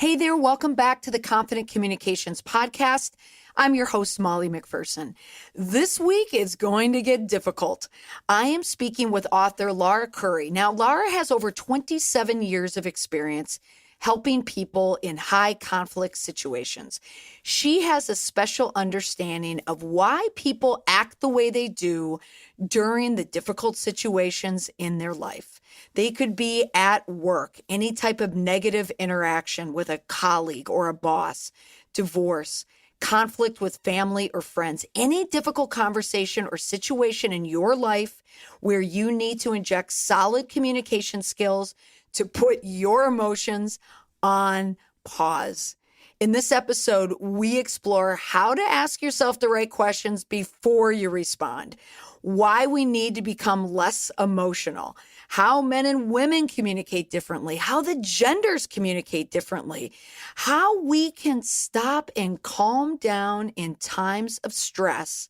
Hey there, welcome back to the Confident Communications Podcast. I'm your host, Molly McPherson. This week is going to get difficult. I am speaking with author Lara Currie. Now, Lara has over 27 years of experience helping people in high conflict situations. She has a special understanding of why people act the way they do during the difficult situations in their life. They could be at work, any type of negative interaction with a colleague or a boss, divorce, conflict with family or friends, any difficult conversation or situation in your life where you need to inject solid communication skills to put your emotions on pause. In this episode, we explore how to ask yourself the right questions before you respond, why we need to become less emotional, how men and women communicate differently, how the genders communicate differently, how we can stop and calm down in times of stress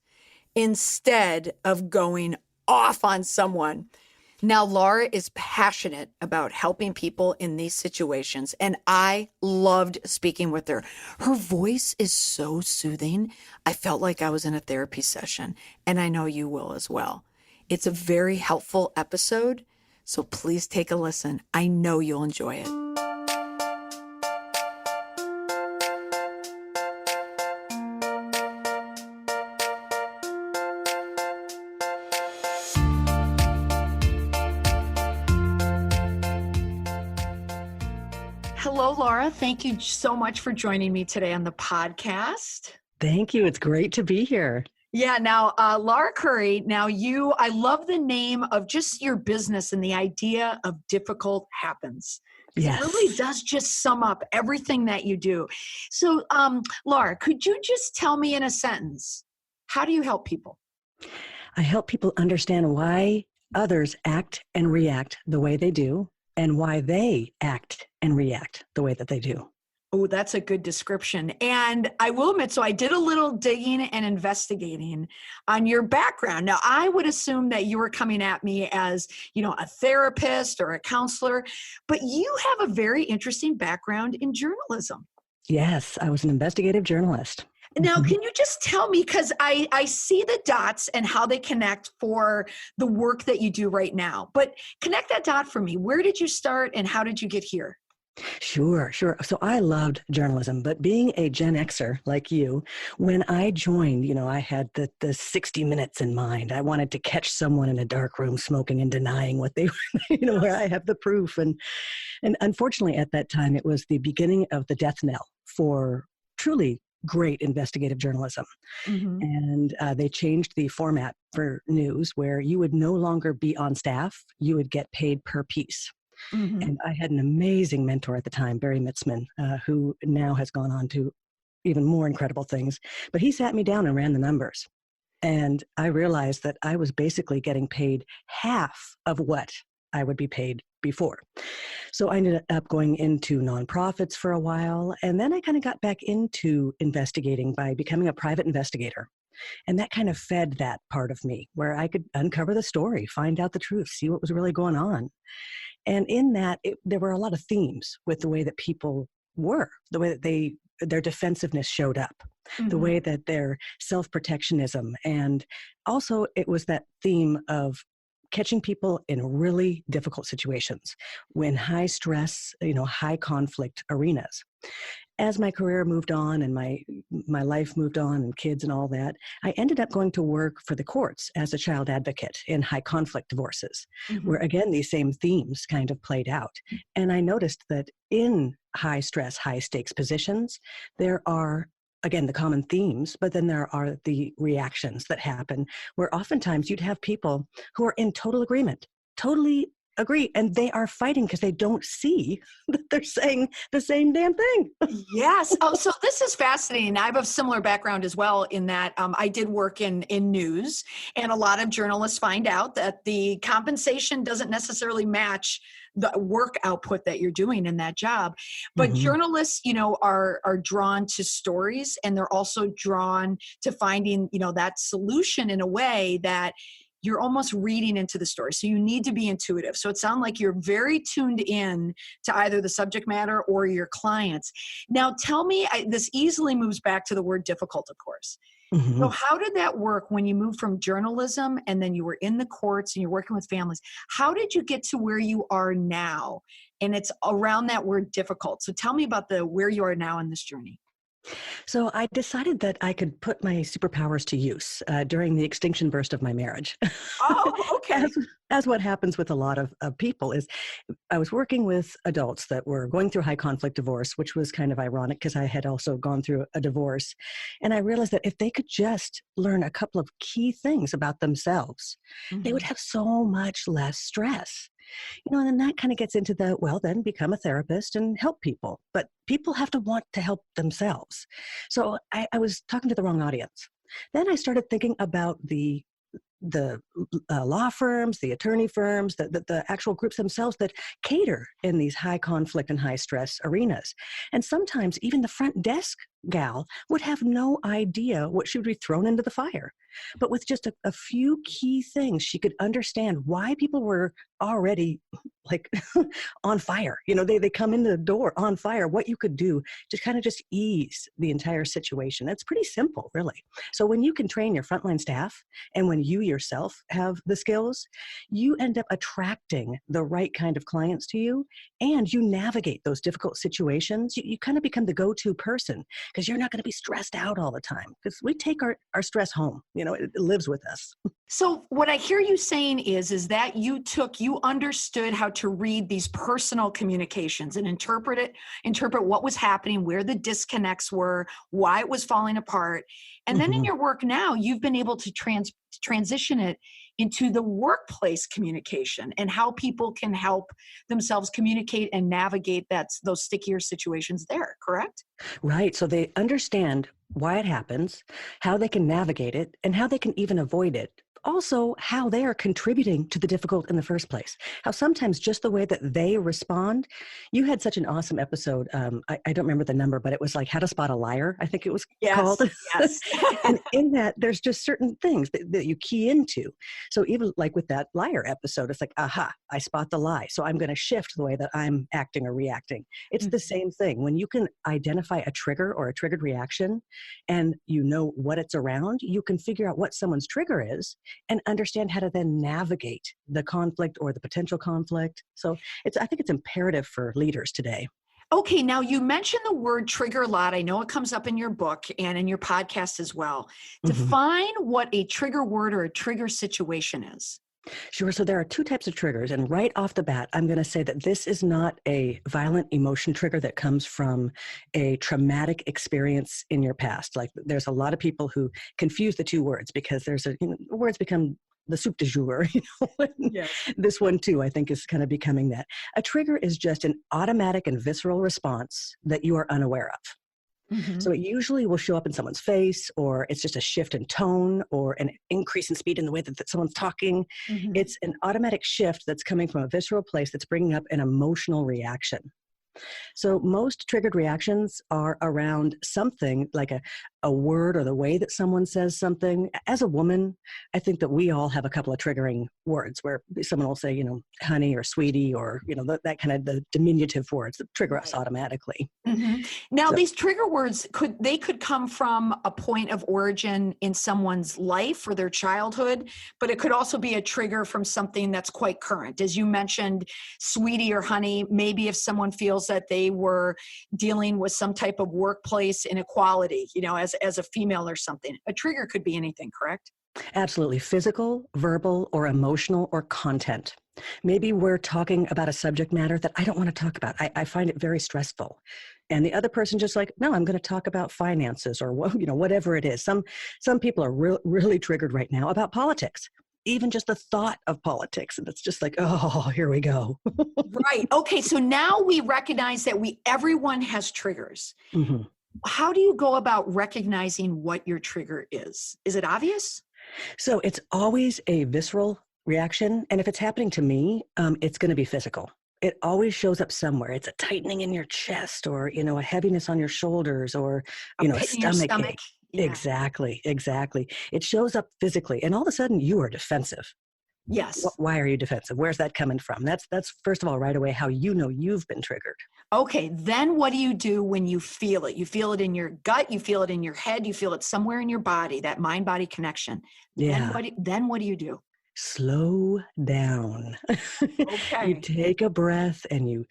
instead of going off on someone. Now, Lara is passionate about helping people in these situations, and I loved speaking with her. Her voice is so soothing. I felt like I was in a therapy session, and I know you will as well. It's a very helpful episode, so please take a listen. I know you'll enjoy it. Hello, Lara. Thank you so much for joining me today on the podcast. Thank you. It's great to be here. Yeah. Now, Lara Currie, I love the name of just your business and the idea of difficult happens. Yes. It really does just sum up everything that you do. So, Lara, could you just tell me in a sentence, how do you help people? I help people understand why others act and react the way they do and why they act and react the way that they do. Oh, that's a good description. And I will admit, so I did a little digging and investigating on your background. Now, I would assume that you were coming at me as, a therapist or a counselor, but you have a very interesting background in journalism. Yes, I was an investigative journalist. Now, can you just tell me, because I see the dots and how they connect for the work that you do right now, but connect that dot for me. Where did you start and how did you get here? Sure. So I loved journalism, but being a Gen Xer like you, when I joined, I had the 60 minutes in mind. I wanted to catch someone in a dark room smoking and denying what they were, where I have the proof. And unfortunately at that time, it was the beginning of the death knell for truly great investigative journalism. Mm-hmm. And they changed the format for news where you would no longer be on staff. You would get paid per piece. Mm-hmm. And I had an amazing mentor at the time, Barry Mitzman, who now has gone on to even more incredible things. But he sat me down and ran the numbers. And I realized that I was basically getting paid half of what I would be paid before. So I ended up going into nonprofits for a while. And then I kind of got back into investigating by becoming a private investigator. And that kind of fed that part of me where I could uncover the story, find out the truth, see what was really going on. And in that, there were a lot of themes with the way that people were, the way that their defensiveness showed up, Mm-hmm. the way that their self-protectionism, and also it was that theme of catching people in really difficult situations, when high stress, high conflict arenas. As my career moved on and my life moved on and kids and all that, I ended up going to work for the courts as a child advocate in high conflict divorces, Mm-hmm. where again, these same themes kind of played out. And I noticed that in high stress, high stakes positions, there are, again, the common themes, but then there are the reactions that happen where oftentimes you'd have people who are in total agreement, totally agree, and they are fighting because they don't see that they're saying the same damn thing. Yes. Oh, so this is fascinating. I have a similar background as well in that I did work in news, and a lot of journalists find out that the compensation doesn't necessarily match the work output that you're doing in that job. But Mhm. journalists, are drawn to stories, and they're also drawn to finding, that solution in a way that you're almost reading into the story. So you need to be intuitive. So it sounds like you're very tuned in to either the subject matter or your clients. Now tell me, this easily moves back to the word difficult, of course. So Mhm. how did that work when you moved from journalism and then you were in the courts and you're working with families? How did you get to where you are now? And it's around that word difficult. So tell me about where you are now in this journey. So I decided that I could put my superpowers to use during the extinction burst of my marriage. Oh, as, okay. as what happens with a lot of people is I was working with adults that were going through high conflict divorce, which was kind of ironic because I had also gone through a divorce. And I realized that if they could just learn a couple of key things about themselves, they would Mhm. have so much less stress. And then that kind of gets into well, then become a therapist and help people. But people have to want to help themselves. So I was talking to the wrong audience. Then I started thinking about the law firms, the attorney firms, the actual groups themselves that cater in these high conflict and high stress arenas. And sometimes even the front desk gal would have no idea what she would be thrown into the fire. But with just a few key things, she could understand why people were already like on fire. They come in the door on fire, what you could do to kind of just ease the entire situation. It's pretty simple, really. So when you can train your frontline staff and when you yourself have the skills, you end up attracting the right kind of clients to you and you navigate those difficult situations. You kind of become the go-to person because you're not going to be stressed out all the time because we take our stress home. It lives with us. So what I hear you saying is that you understood how to read these personal communications and interpret what was happening, where the disconnects were, why it was falling apart. And then in Mhm. your work now, you've been able to transition it into the workplace communication and how people can help themselves communicate and navigate those stickier situations there, correct? Right. So they understand why it happens, how they can navigate it, and how they can even avoid it. Also, how they are contributing to the difficult in the first place. How sometimes just the way that they respond. You had such an awesome episode. I don't remember the number, but it was like How to Spot a Liar, I think it was called. Yes, yes. And in that, there's just certain things that you key into. So even like with that liar episode, it's like, aha, I spot the lie. So I'm going to shift the way that I'm acting or reacting. It's the same thing. When you can identify a trigger or a triggered reaction and you know what it's around, you can figure out what someone's trigger is and understand how to then navigate the conflict or the potential conflict. So I think it's imperative for leaders today. Okay, now you mentioned the word trigger a lot. I know it comes up in your book and in your podcast as well. Mhm. Define what a trigger word or a trigger situation is. Sure. So there are two types of triggers. And right off the bat, I'm going to say that this is not a violent emotion trigger that comes from a traumatic experience in your past. Like there's a lot of people who confuse the two words because words become the soup du jour. Yes. This one too, I think, is kind of becoming that. A trigger is just an automatic and visceral response that you are unaware of. Hmm. So it usually will show up in someone's face, or it's just a shift in tone or an increase in speed in the way that someone's talking. Hmm. It's an automatic shift that's coming from a visceral place that's bringing up an emotional reaction. So most triggered reactions are around something like a word or the way that someone says something. As a woman, I think that we all have a couple of triggering words where someone will say, honey or sweetie or, that kind of the diminutive words that trigger us Right. automatically. Hmm. Now, So these trigger words could come from a point of origin in someone's life or their childhood, but it could also be a trigger from something that's quite current. As you mentioned, sweetie or honey, maybe if someone feels that they were dealing with some type of workplace inequality, as a female or something. A trigger could be anything, correct? absolutely physical, verbal, or emotional, or content. Maybe we're talking about a subject matter that I don't want to talk about. I find it very stressful. And the other person just like, no, I'm going to talk about finances or whatever it is. Some people are really triggered right now about politics. Even just the thought of politics. And it's just like, oh, here we go. Right. Okay. So now we recognize that everyone has triggers. Mhm. How do you go about recognizing what your trigger is? Is it obvious? So it's always a visceral reaction. And if it's happening to me, it's going to be physical. It always shows up somewhere. It's a tightening in your chest or, a heaviness on your shoulders or, A a pit in your stomach stomach? ache. Yeah. Exactly, exactly. It shows up physically, and all of a sudden you are defensive. Yes. Why are you defensive? Where's that coming from? That's first of all right away how you know you've been triggered. Okay, then what do you do when you feel it? You feel it in your gut, you feel it in your head, you feel it somewhere in your body, that mind-body connection. Yeah. Then what do you do? Slow down. You Okay. take a breath and you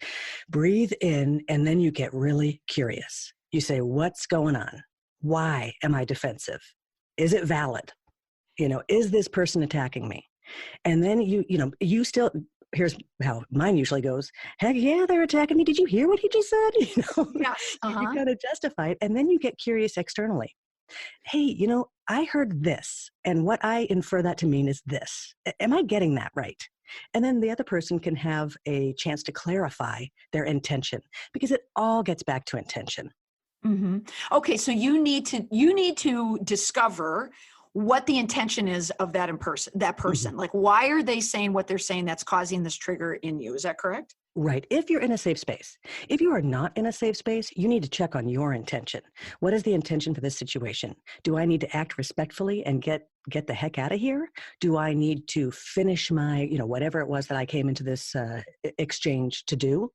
breathe in, and then you get really curious. You say, what's going on? Why am I defensive? Is it valid? Is this person attacking me? And then you still, here's how mine usually goes. Heck yeah, they're attacking me. Did you hear what he just said? Yes. You Uh-huh. kind of justify it, and then you get curious externally. Hey, I heard this, and what I infer that to mean is this. Am I getting that right? And then the other person can have a chance to clarify their intention, because it all gets back to intention. Hmm. Okay, so you need to discover what the intention is of that Mhm. person. Like, why are they saying what they're saying that's causing this trigger in you? Is that correct? Right. If you're in a safe space. If you are not in a safe space, you need to check on your intention. What is the intention for this situation? Do I need to act respectfully and get the heck out of here? Do I need to finish my, whatever it was that I came into this exchange to do,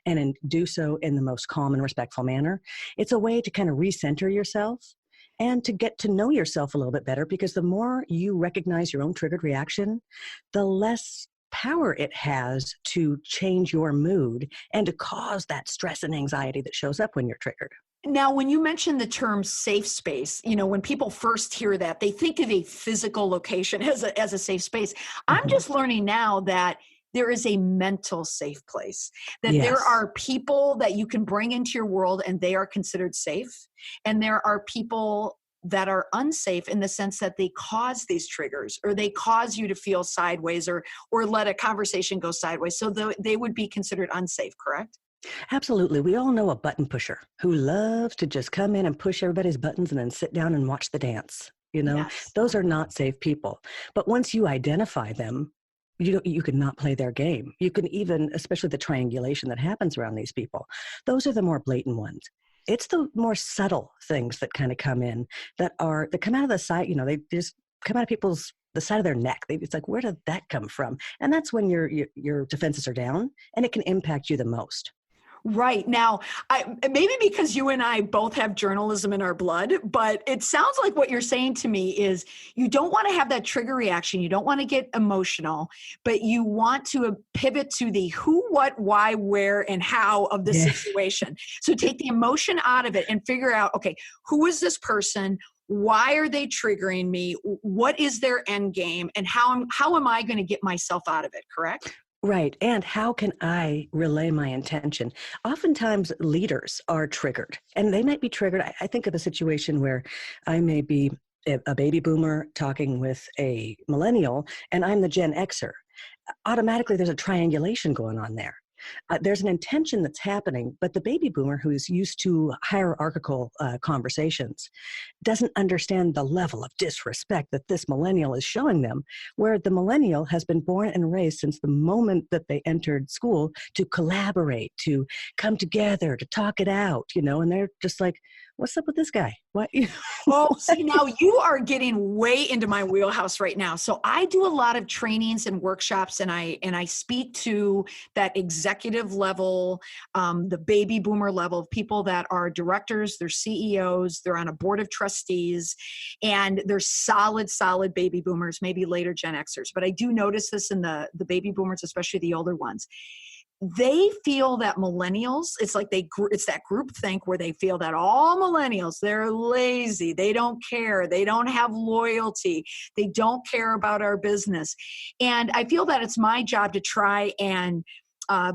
and do so in the most calm and respectful manner? It's a way to kind of recenter yourself and to get to know yourself a little bit better, because the more you recognize your own triggered reaction, the less power it has to change your mood and to cause that stress and anxiety that shows up when you're triggered. Now, when you mention the term safe space, when people first hear that, they think of a physical location as a safe space. I'm Mhm. just learning now that there is a mental safe place, that there Yes. are people that you can bring into your world and they are considered safe. And there are people that are unsafe in the sense that they cause these triggers, or they cause you to feel sideways, or let a conversation go sideways. So they would be considered unsafe, correct? Absolutely. We all know a button pusher who loves to just come in and push everybody's buttons and then sit down and watch the dance. Yes. Those are not safe people. But once you identify them, you can not play their game. You can even, especially the triangulation that happens around these people, those are the more blatant ones. It's the more subtle things that kind of come in, that come out of the side. They just come out of people's the side of their neck. It's like, where did that come from? And that's when your defenses are down, and it can impact you the most. Right. Now, maybe because you and I both have journalism in our blood, but it sounds like what you're saying to me is you don't want to have that trigger reaction. You don't want to get emotional, but you want to pivot to the who, what, why, where, and how of the Yeah. situation. So take the emotion out of it and figure out, okay, who is this person? Why are they triggering me? What is their end game? And how am I going to get myself out of it? Correct? Right. And how can I relay my intention? Oftentimes, leaders are triggered, and they might be triggered. I think of a situation where I may be a baby boomer talking with a millennial, and I'm the Gen Xer. Automatically, there's a triangulation going on there. There's an intention that's happening, but the baby boomer, who's used to hierarchical conversations, doesn't understand the level of disrespect that this millennial is showing them, where the millennial has been born and raised since the moment that they entered school to collaborate, to come together, to talk it out, and they're just like, what's up with this guy? What? Oh, see, now you are getting way into my wheelhouse right now. So I do a lot of trainings and workshops, and I speak to that executive level, the baby boomer level of people that are directors, they're CEOs, they're on a board of trustees, and they're solid baby boomers, maybe later Gen Xers. But I do notice this in the baby boomers, especially the older ones. They feel that millennials, it's like it's that group think where they feel that all millennials, they're lazy, they don't care, they don't have loyalty, they don't care about our business. And I feel that it's my job to try and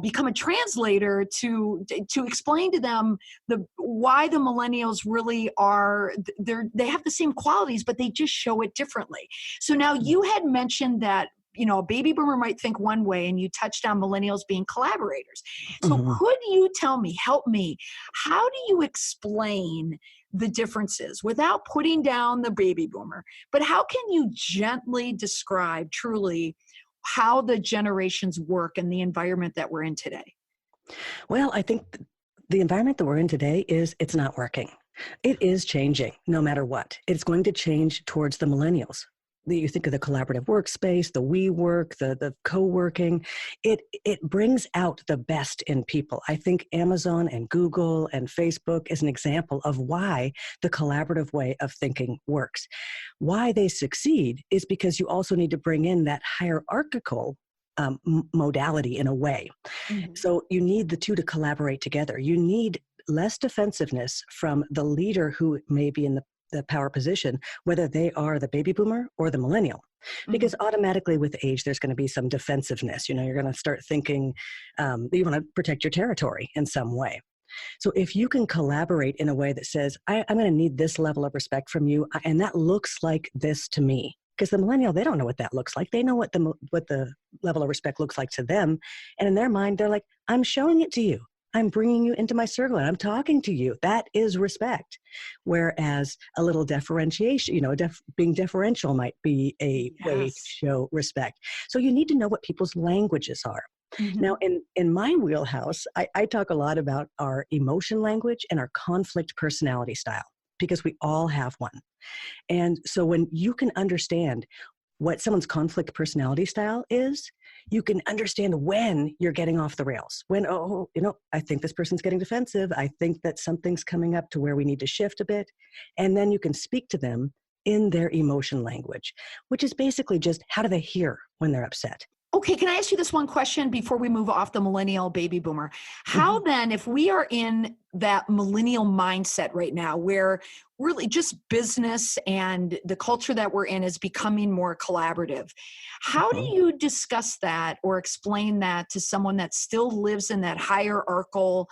become a translator to explain to them why the millennials really are, they have the same qualities, but they just show it differently. So now you had mentioned that a baby boomer might think one way, and you touched on millennials being collaborators. So Mhm. could you help me, how do you explain the differences without putting down the baby boomer? But how can you gently describe truly how the generations work and the environment that we're in today? Well, I think the environment that we're in today it's not working. It is changing no matter what. It's going to change towards the millennials. You think of the collaborative workspace, the we work, the co-working. It brings out the best in people. I think Amazon and Google and Facebook is an example of why the collaborative way of thinking works. Why they succeed is because you also need to bring in that hierarchical modality in a way. Mm-hmm. So you need the two to collaborate together. You need less defensiveness from the leader who may be in the power position, whether they are the baby boomer or the millennial. Because automatically with age, there's going to be some defensiveness. You're going to start thinking you want to protect your territory in some way. So if you can collaborate in a way that says, I'm going to need this level of respect from you, and that looks like this to me. Because the millennial, they don't know what that looks like. They know what the level of respect looks like to them. And in their mind, they're like, I'm showing it to you. I'm bringing you into my circle and I'm talking to you. That is respect. Whereas a little differentiation, being deferential might be a way to show respect. So you need to know what people's languages are. Mm-hmm. Now, in my wheelhouse, I talk a lot about our emotion language and our conflict personality style, because we all have one. And so when you can understand what someone's conflict personality style is, you can understand when you're getting off the rails. When, I think this person's getting defensive. I think that something's coming up to where we need to shift a bit. And then you can speak to them in their emotion language, which is basically just how do they hear when they're upset. Okay, can I ask you this one question before we move off the millennial baby boomer? How then, if we are in that millennial mindset right now, where really just business and the culture that we're in is becoming more collaborative, how do you discuss that or explain that to someone that still lives in that hierarchical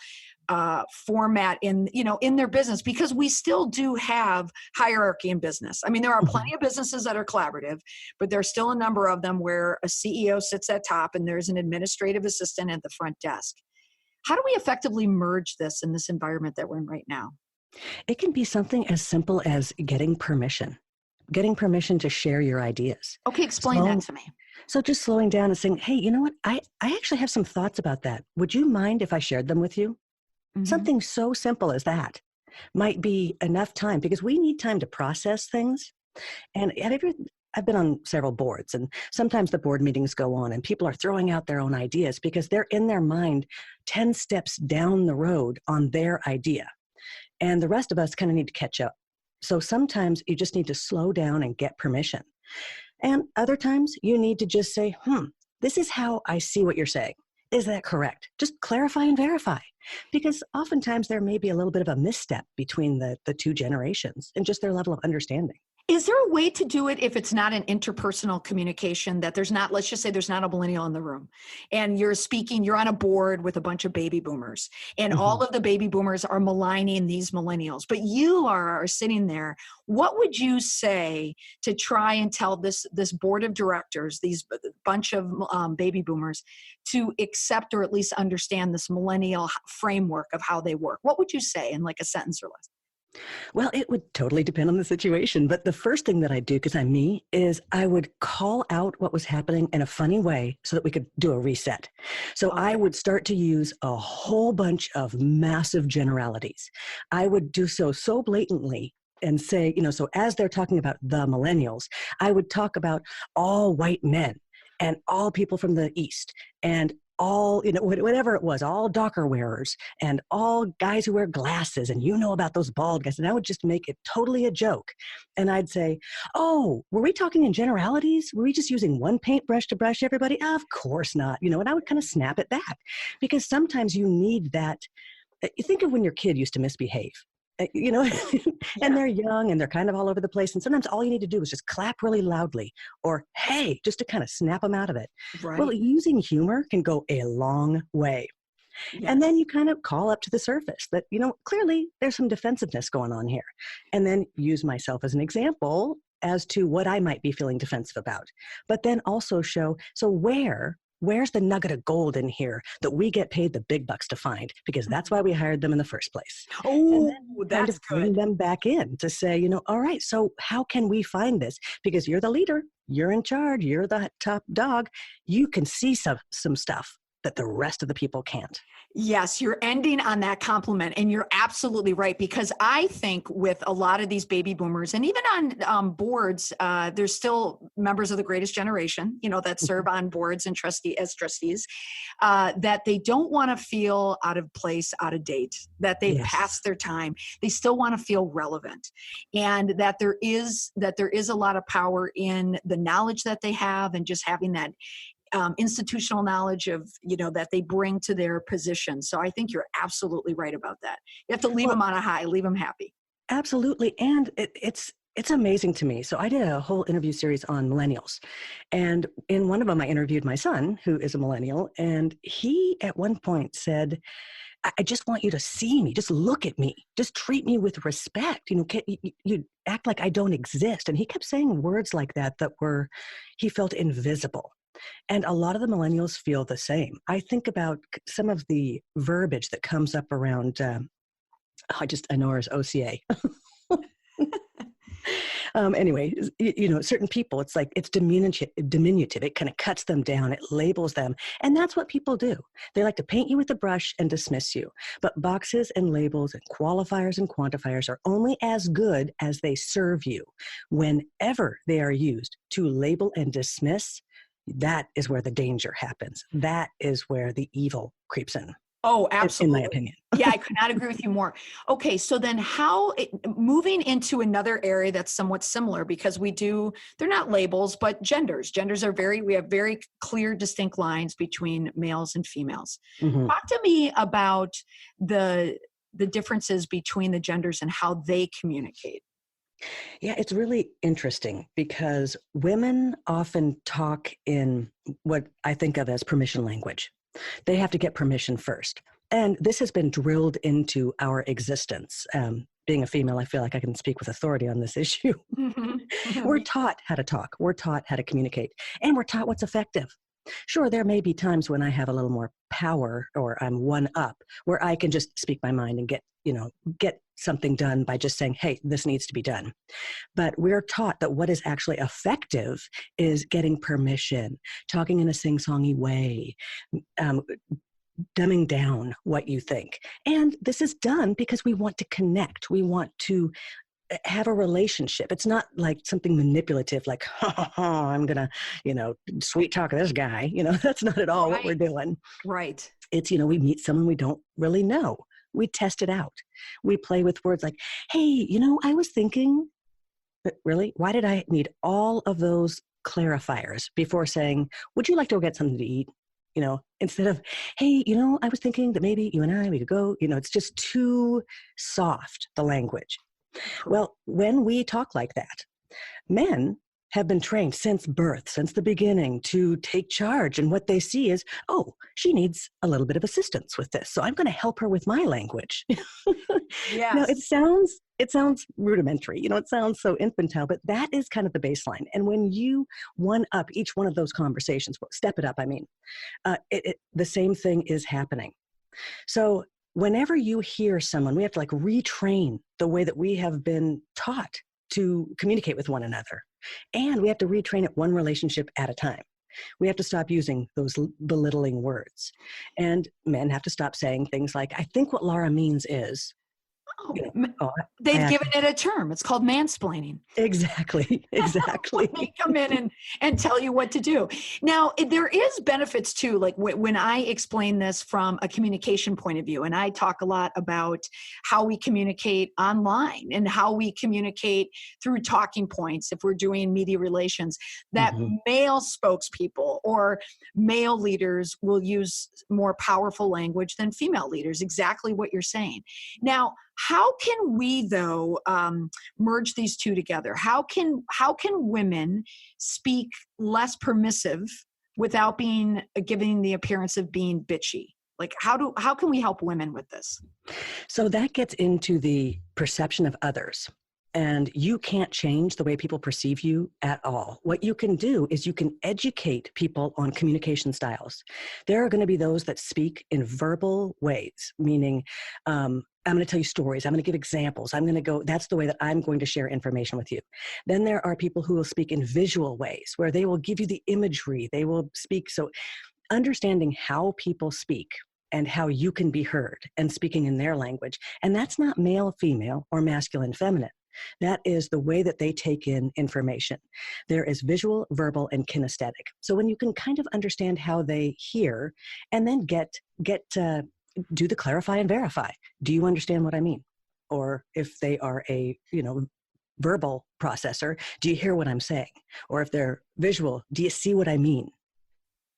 format in their business? Because we still do have hierarchy in business. I mean, there are plenty of businesses that are collaborative, but there's still a number of them where a CEO sits at top and there's an administrative assistant at the front desk. How do we effectively merge this in this environment that we're in right now? It can be something as simple as getting permission to share your ideas. Okay, explain that to me. So just slowing down and saying, hey, you know what? I actually have some thoughts about that. Would you mind if I shared them with you? Something so simple as that might be enough time, because we need time to process things. And I've been on several boards, and sometimes the board meetings go on and people are throwing out their own ideas because they're in their mind 10 steps down the road on their idea. And the rest of us kind of need to catch up. So sometimes you just need to slow down and get permission. And other times you need to just say, this is how I see what you're saying. Is that correct? Just clarify and verify. Because oftentimes there may be a little bit of a misstep between the two generations and just their level of understanding. Is there a way to do it if it's not an interpersonal communication, that there's not, let's just say there's not a millennial in the room and you're on a board with a bunch of baby boomers and all of the baby boomers are maligning these millennials, but you are sitting there. What would you say to try and tell this board of directors, these bunch of baby boomers, to accept or at least understand this millennial framework of how they work? What would you say in like a sentence or less? Well, it would totally depend on the situation. But the first thing that I do, because I'm me, is I would call out what was happening in a funny way so that we could do a reset. So I would start to use a whole bunch of massive generalities. I would do so blatantly and say, so as they're talking about the millennials, I would talk about all white men and all people from the East and all, whatever it was, all Docker wearers and all guys who wear glasses, and about those bald guys. And I would just make it totally a joke. And I'd say, oh, were we talking in generalities? Were we just using one paintbrush to brush everybody? Of course not. And I would kind of snap it back, because sometimes you need that. You think of when your kid used to misbehave. And they're young and they're kind of all over the place. And sometimes all you need to do is just clap really loudly or, hey, just to kind of snap them out of it. Right. Well, using humor can go a long way. Yes. And then you kind of call up to the surface that, clearly there's some defensiveness going on here. And then use myself as an example as to what I might be feeling defensive about. But then also show, so where's the nugget of gold in here that we get paid the big bucks to find? Because that's why we hired them in the first place. Oh, that's good. Bring them back in to say, all right, so how can we find this? Because you're the leader, you're in charge, you're the top dog. You can see some stuff that the rest of the people can't. Yes, you're ending on that compliment, and you're absolutely right, because I think with a lot of these baby boomers, and even on boards, there's still members of the greatest generation, that serve on boards and as trustees, that they don't want to feel out of place, out of date, that they've passed their time. They still want to feel relevant, and that there is a lot of power in the knowledge that they have, and just having that institutional knowledge of, that they bring to their position. So I think you're absolutely right about that. You have to leave them on a high, leave them happy. Absolutely. And it's amazing to me. So I did a whole interview series on millennials. And in one of them, I interviewed my son, who is a millennial. And he at one point said, I just want you to see me. Just look at me. Just treat me with respect. You act like I don't exist. And he kept saying words like that he felt invisible. And a lot of the millennials feel the same. I think about some of the verbiage that comes up around, I know her as OCA. Anyway, certain people, it's like, it's diminutive. It kind of cuts them down. It labels them. And that's what people do. They like to paint you with a brush and dismiss you. But boxes and labels and qualifiers and quantifiers are only as good as they serve you. Whenever they are used to label and dismiss, that is where the danger happens. That is where the evil creeps in. Oh, absolutely. In my opinion. Yeah, I could not agree with you more. Okay, so then moving into another area that's somewhat similar, because they're not labels, but genders. We have very clear, distinct lines between males and females. Mm-hmm. Talk to me about the differences between the genders and how they communicate. Yeah, it's really interesting because women often talk in what I think of as permission language. They have to get permission first. And this has been drilled into our existence. Being a female, I feel like I can speak with authority on this issue. Mm-hmm. We're taught how to talk. We're taught how to communicate. And we're taught what's effective. Sure, there may be times when I have a little more power or I'm one up where I can just speak my mind and get something done by just saying, hey, this needs to be done. But we're taught that what is actually effective is getting permission, talking in a sing-songy way, dumbing down what you think. And this is done because we want to connect. We want to have a relationship. It's not like something manipulative, like, I'm going to, sweet talk this guy. That's not at all what we're doing. Right. It's, we meet someone we don't really know. We test it out. We play with words like, hey, I was thinking, but really, why did I need all of those clarifiers before saying, would you like to go get something to eat? Instead of, hey, I was thinking that maybe you and we could go, it's just too soft, the language. Well, when we talk like that, men have been trained since birth, since the beginning, to take charge. And what they see is, oh, she needs a little bit of assistance with this, so I'm going to help her with my language. Yes. Now, it sounds rudimentary. It sounds so infantile, but that is kind of the baseline. And when you one up each one of those conversations, step it up, the same thing is happening. So whenever you hear someone, we have to retrain the way that we have been taught to communicate with one another. And we have to retrain it one relationship at a time. We have to stop using those belittling words. And men have to stop saying things like, I think what Lara means is, they've given it a term. It's called mansplaining. Exactly. They come in and tell you what to do. Now, there is benefits too. Like when I explain this from a communication point of view, and I talk a lot about how we communicate online and how we communicate through talking points if we're doing media relations, that male spokespeople or male leaders will use more powerful language than female leaders. Exactly what you're saying. Now, how can we, though, merge these two together? How can women speak less permissive without giving the appearance of being bitchy? Like, how can we help women with this? So that gets into the perception of others. And you can't change the way people perceive you at all. What you can do is you can educate people on communication styles. There are going to be those that speak in verbal ways, meaning I'm going to tell you stories. I'm going to give examples. That's the way that I'm going to share information with you. Then there are people who will speak in visual ways where they will give you the imagery. They will speak. So understanding how people speak and how you can be heard and speaking in their language. And that's not male, female, or masculine, feminine. That is the way that they take in information. There is visual, verbal, and kinesthetic. So when you can kind of understand how they hear and then do the clarify and verify. Do you understand what I mean? Or if they are a, verbal processor, do you hear what I'm saying? Or if they're visual, do you see what I mean?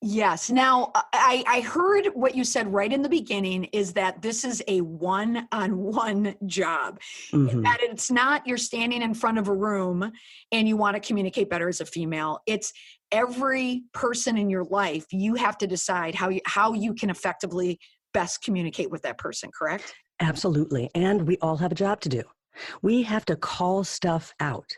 Yes. Now, I heard what you said right in the beginning is that this is a one-on-one job. Mm-hmm. That it's not you're standing in front of a room and you want to communicate better as a female. It's every person in your life. You have to decide how you can effectively best communicate with that person, correct? Absolutely. And we all have a job to do. We have to call stuff out.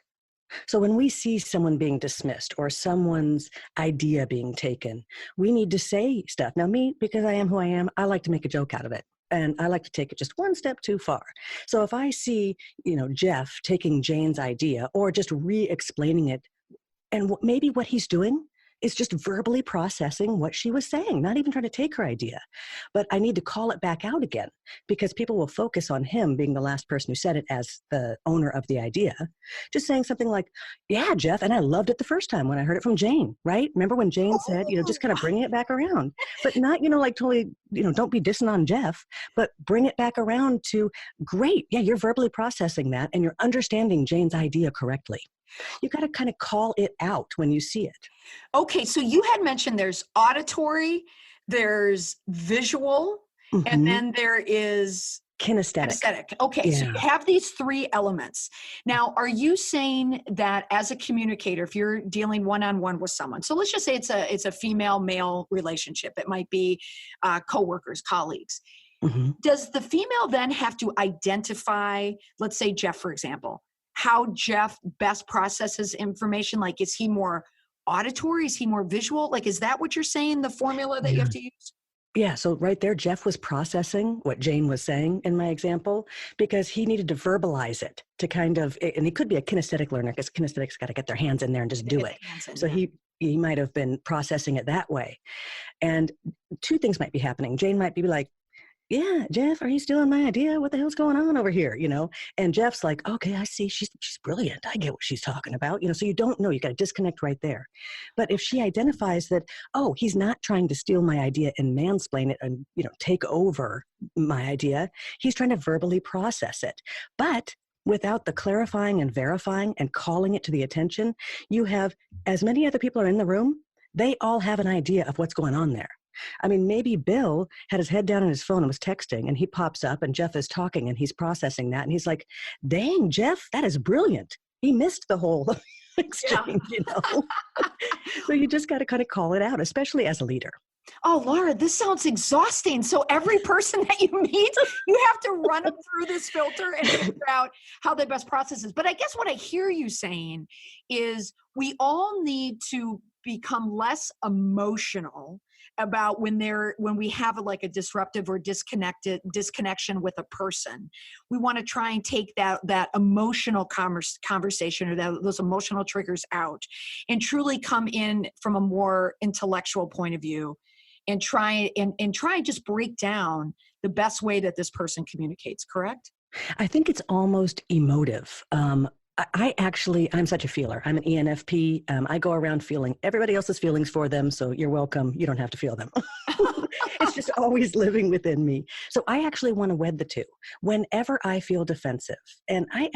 So when we see someone being dismissed or someone's idea being taken, we need to say stuff. Now me, because I am who I am, I like to make a joke out of it. And I like to take it just one step too far. So if I see, Jeff taking Jane's idea or just re-explaining it, and maybe what he's doing is just verbally processing what she was saying, not even trying to take her idea. But I need to call it back out again because people will focus on him being the last person who said it as the owner of the idea. Just saying something like, yeah, Jeff, and I loved it the first time when I heard it from Jane, right? Remember when Jane said, just kind of bringing it back around, but not, like totally, don't be dissing on Jeff, but bring it back around to great. Yeah, you're verbally processing that and you're understanding Jane's idea correctly. You got to kind of call it out when you see it. Okay, so you had mentioned there's auditory, there's visual, and then there is kinesthetic. Okay, Yeah. so you have these three elements. Now, are you saying that as a communicator, if you're dealing one-on-one with someone, so let's just say it's a female-male relationship. It might be coworkers, colleagues. Mm-hmm. Does the female then have to identify, let's say Jeff, for example, how Jeff best processes information? Like, is he more auditory? Is he more visual? Like, is that what you're saying, the formula that you have to use? Yeah, so right there, Jeff was processing what Jane was saying in my example because he needed to verbalize it to kind of, and he could be a kinesthetic learner because kinesthetics got to get their hands in there and just do it. So he might have been processing it that way. And two things might be happening. Jane might be like, yeah, Jeff, are you stealing my idea? What the hell's going on over here? And Jeff's like, okay, I see. She's brilliant. I get what she's talking about. So you don't know. You got to disconnect right there. But if she identifies that, oh, he's not trying to steal my idea and mansplain it and, take over my idea. He's trying to verbally process it. But without the clarifying and verifying and calling it to the attention, you have as many other people are in the room. They all have an idea of what's going on there. I mean, maybe Bill had his head down on his phone and was texting and he pops up and Jeff is talking and he's processing that. And he's like, dang, Jeff, that is brilliant. He missed the whole exchange, So you just got to kind of call it out, especially as a leader. Oh, Lara, this sounds exhausting. So every person that you meet, you have to run them through this filter and figure out how they best process this. But I guess what I hear you saying is we all need to become less emotional about when we have a disruptive or disconnection with a person. We want to try and take that emotional conversation or those emotional triggers out and truly come in from a more intellectual point of view and try and just break down the best way that this person communicates, correct? I think it's almost emotive. I'm such a feeler. I'm an ENFP. I go around feeling everybody else's feelings for them. So you're welcome. You don't have to feel them. It's just always living within me. So I actually want to wed the two. Whenever I feel defensive, and I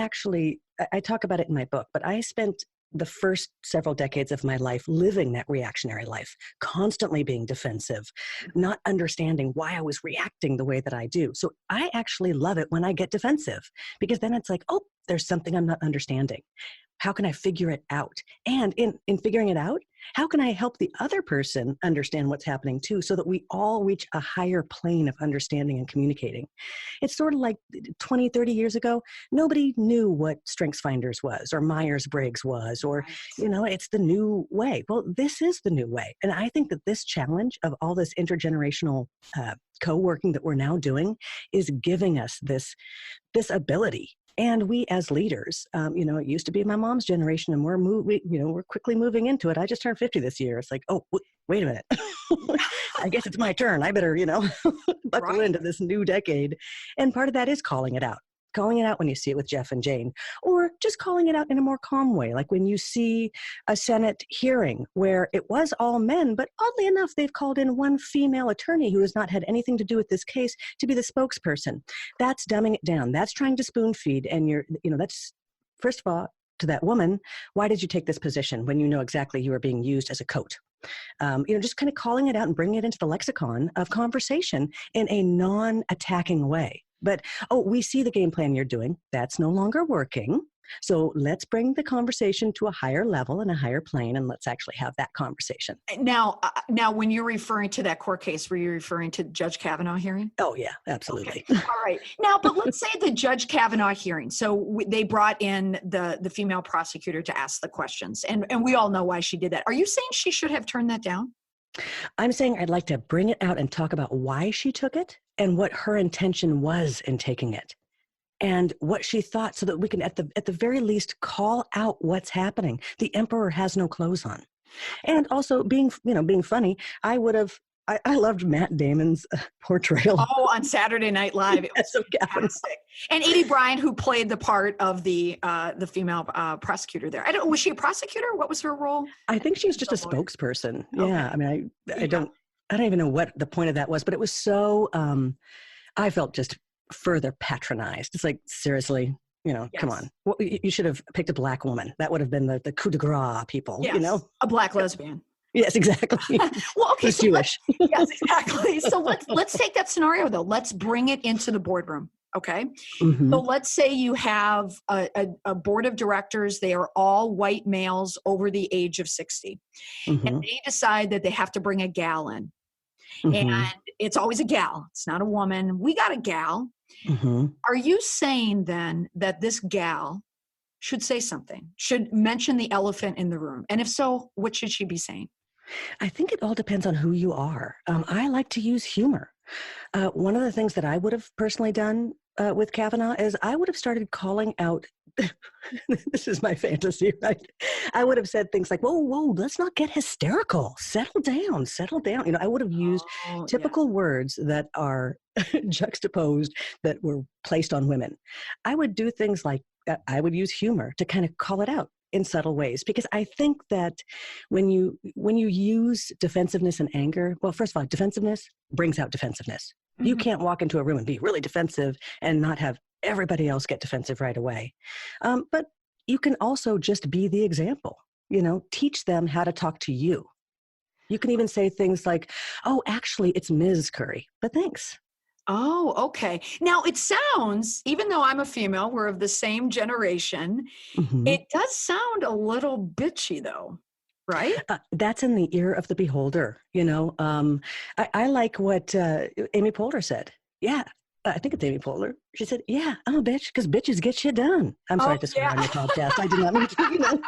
talk about it in my book, but I spent the first several decades of my life living that reactionary life, constantly being defensive, not understanding why I was reacting the way that I do. So I actually love it when I get defensive because then it's like, oh, there's something I'm not understanding. How can I figure it out? And in figuring it out, how can I help the other person understand what's happening too, so that we all reach a higher plane of understanding and communicating? It's sort of like 20, 30 years ago, nobody knew what StrengthsFinders was or Myers-Briggs was, or, it's the new way. Well, this is the new way. And I think that this challenge of all this intergenerational co-working that we're now doing is giving us this ability. And we as leaders, it used to be my mom's generation and we're quickly moving into it. I just turned 50 this year. It's like, oh, wait a minute. I guess it's my turn. I better, buckle into this new decade. And part of that is calling it out. Calling it out when you see it with Jeff and Jane, or just calling it out in a more calm way. Like when you see a Senate hearing where it was all men, but oddly enough, they've called in one female attorney who has not had anything to do with this case to be the spokesperson. That's dumbing it down. That's trying to spoon feed. And that's, first of all, to that woman, why did you take this position when you know exactly you are being used as a coat? Just kind of calling it out and bringing it into the lexicon of conversation in a non-attacking way. But, we see the game plan you're doing. That's no longer working. So let's bring the conversation to a higher level and a higher plane, and let's actually have that conversation. Now, when you're referring to that court case, were you referring to Judge Kavanaugh hearing? Oh, yeah, absolutely. Okay. All right. Now, but let's say the Judge Kavanaugh hearing. So they brought in the female prosecutor to ask the questions, and we all know why she did that. Are you saying she should have turned that down? I'm saying I'd like to bring it out and talk about why she took it and what her intention was in taking it and what she thought, so that we can, at the very least, call out what's happening. The emperor has no clothes on. And also being funny, I loved Matt Damon's portrayal. Oh, on Saturday Night Live. It was fantastic. And Edie Bryant, who played the part of the female prosecutor there. Was she a prosecutor? What was her role? I think she was just a spokesperson. Okay. Yeah. I mean, I don't even know what the point of that was, but it was so, I felt just further patronized. It's like, seriously, yes. Come on. Well, you should have picked a black woman. That would have been the coup de grace people, yes. A black lesbian. Yes, exactly. Well, okay. So Jewish. Yes, exactly. So let's take that scenario though. Let's bring it into the boardroom. Okay. Mm-hmm. So let's say you have a board of directors. They are all white males over the age of 60. Mm-hmm. And they decide that they have to bring a gal in. Mm-hmm. And it's always a gal. It's not a woman. We got a gal. Mm-hmm. Are you saying then that this gal should say something, should mention the elephant in the room? And if so, what should she be saying? I think it all depends on who you are. I like to use humor. One of the things that I would have personally done with Kavanaugh is I would have started calling out, this is my fantasy, right? I would have said things like, whoa, let's not get hysterical. Settle down. I would have used typical words that are juxtaposed, that were placed on women. I would do things like, I would use humor to kind of call it out in subtle ways, because I think that when you use defensiveness and anger, well, first of all, defensiveness brings out defensiveness. Mm-hmm. You can't walk into a room and be really defensive and not have everybody else get defensive right away. But you can also just be the example, teach them how to talk to you. You can even say things like, oh, actually, it's Ms. Currie, but thanks. Oh, okay. Now it sounds, even though I'm a female, we're of the same generation, mm-hmm. It does sound a little bitchy though, right? That's in the ear of the beholder. I like what Amy Poehler said. Yeah. I think it's Amy Poehler. She said, yeah, I'm a bitch because bitches get shit done. I'm sorry to swear on your podcast. I did not mean to,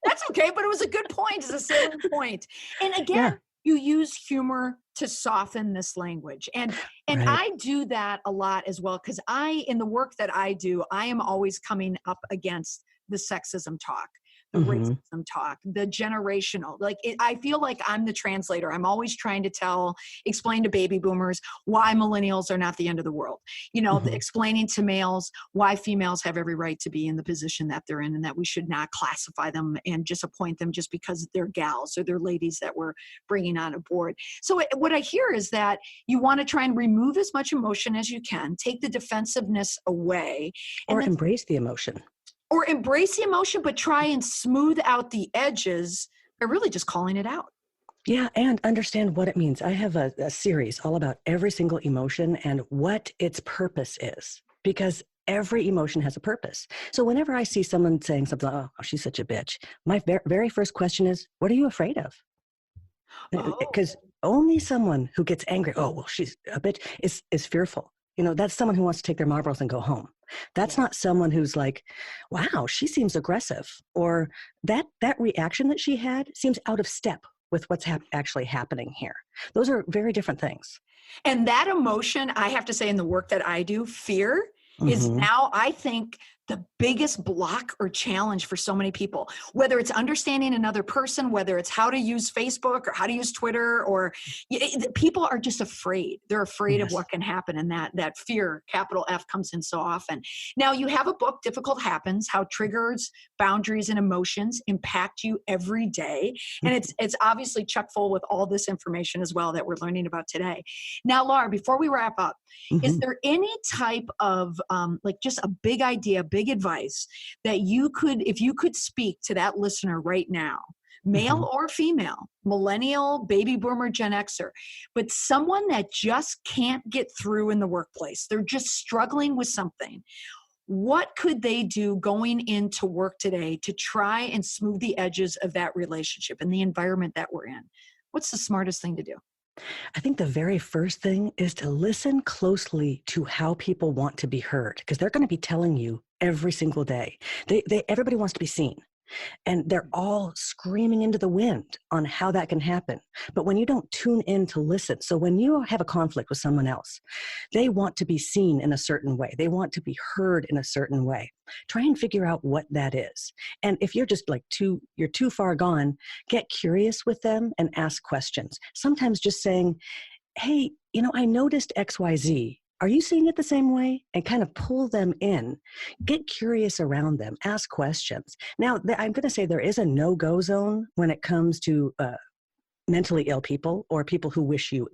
That's okay, but it was a good point. It's a salient point. And again, you use humor to soften this language. And right. I do that a lot as well, because in the work that I do, I am always coming up against the sexism talk, the mm-hmm. racism talk, the generational, I feel like I'm the translator. I'm always trying to explain to baby boomers why millennials are not the end of the world. Mm-hmm. Explaining to males why females have every right to be in the position that they're in, and that we should not classify them and just appoint them just because they're gals or they're ladies that we're bringing on a board. So what I hear is that you want to try and remove as much emotion as you can, take the defensiveness away. Or embrace the emotion. Or embrace the emotion, but try and smooth out the edges by really just calling it out. Yeah, and understand what it means. I have a series all about every single emotion and what its purpose is, because every emotion has a purpose. So whenever I see someone saying something, oh, she's such a bitch, my very first question is, what are you afraid of? Because only someone who gets angry, oh, well, she's a bitch, is fearful. That's someone who wants to take their marbles and go home. That's not someone who's like, wow, she seems aggressive, or that reaction that she had seems out of step with what's actually happening here. Those are very different things. And that emotion, I have to say, in the work that I do, fear, mm-hmm. is now, I think, the biggest block or challenge for so many people, whether it's understanding another person, whether it's how to use Facebook or how to use Twitter, or people are just afraid. They're afraid of Yes. what can happen. And that fear, capital F, comes in so often. Now, you have a book, Difficult Happens, How Triggers, Boundaries, and Emotions Impact You Every Day. And it's obviously chock full with all this information as well that we're learning about today. Now, Lara, before we wrap up, is there any type of like just a big idea, big advice that you could, if you could speak to that listener right now, male or female, millennial, baby boomer, Gen Xer, but someone that just can't get through in the workplace, they're just struggling with something. What could they do going into work today to try and smooth the edges of that relationship and the environment that we're in? What's the smartest thing to do? I think the very first thing is to listen closely to how people want to be heard, because they're going to be telling you every single day. Everybody wants to be seen. And they're all screaming into the wind on how that can happen. But when you don't tune in to listen, so when you have a conflict with someone else, they want to be seen in a certain way. They want to be heard in a certain way. Try and figure out what that is. And if you're just like you're too far gone, get curious with them and ask questions. Sometimes just saying, hey, I noticed XYZ. Are you seeing it the same way? And kind of pull them in. Get curious around them. Ask questions. Now, I'm going to say there is a no-go zone when it comes to mentally ill people or people who wish you,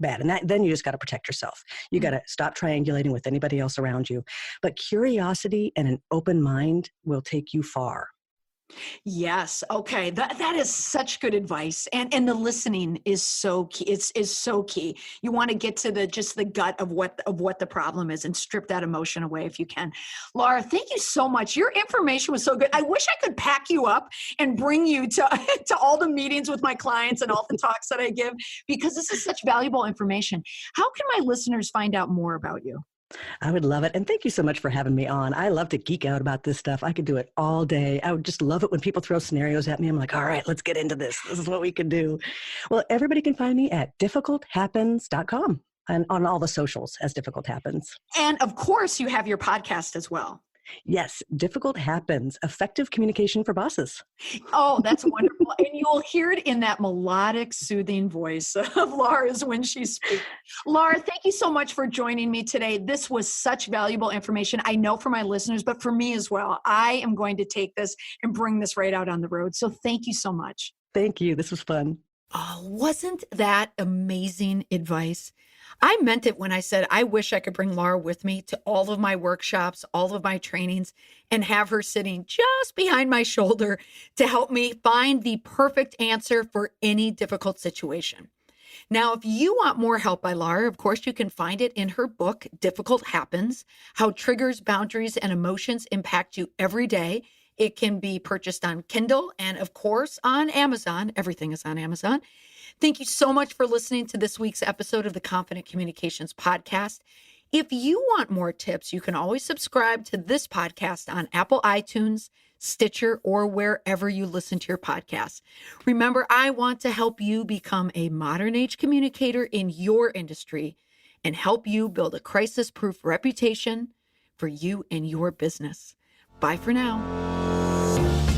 bad. And then you just got to protect yourself. You got to stop triangulating with anybody else around you. But curiosity and an open mind will take you far. Yes. Okay. That is such good advice. And the listening is so key. Is so key. You want to get to the gut of what the problem is and strip that emotion away if you can. Lara, thank you so much. Your information was so good. I wish I could pack you up and bring you to all the meetings with my clients and all the talks that I give, because this is such valuable information. How can my listeners find out more about you? I would love it. And thank you so much for having me on. I love to geek out about this stuff. I could do it all day. I would just love it when people throw scenarios at me. I'm like, all right, let's get into this. This is what we can do. Well, everybody can find me at difficulthappens.com and on all the socials as Difficult Happens. And of course, you have your podcast as well. Yes, Difficult Happens, effective communication for bosses. Oh, that's wonderful. And you'll hear it in that melodic, soothing voice of Lara's when she speaks. Lara, thank you so much for joining me today. This was such valuable information. I know for my listeners, but for me as well. I am going to take this and bring this right out on the road. So thank you so much. Thank you. This was fun. Oh, wasn't that amazing advice? I meant it when I said I wish I could bring Lara with me to all of my workshops, all of my trainings, and have her sitting just behind my shoulder to help me find the perfect answer for any difficult situation. Now, if you want more help by Lara, of course, you can find it in her book, Difficult Happens, How Triggers, Boundaries, and Emotions Impact You Every Day. It can be purchased on Kindle and, of course, on Amazon. Everything is on Amazon. Thank you so much for listening to this week's episode of the Confident Communications Podcast. If you want more tips, you can always subscribe to this podcast on Apple iTunes, Stitcher, or wherever you listen to your podcasts. Remember, I want to help you become a modern age communicator in your industry and help you build a crisis-proof reputation for you and your business. Bye for now.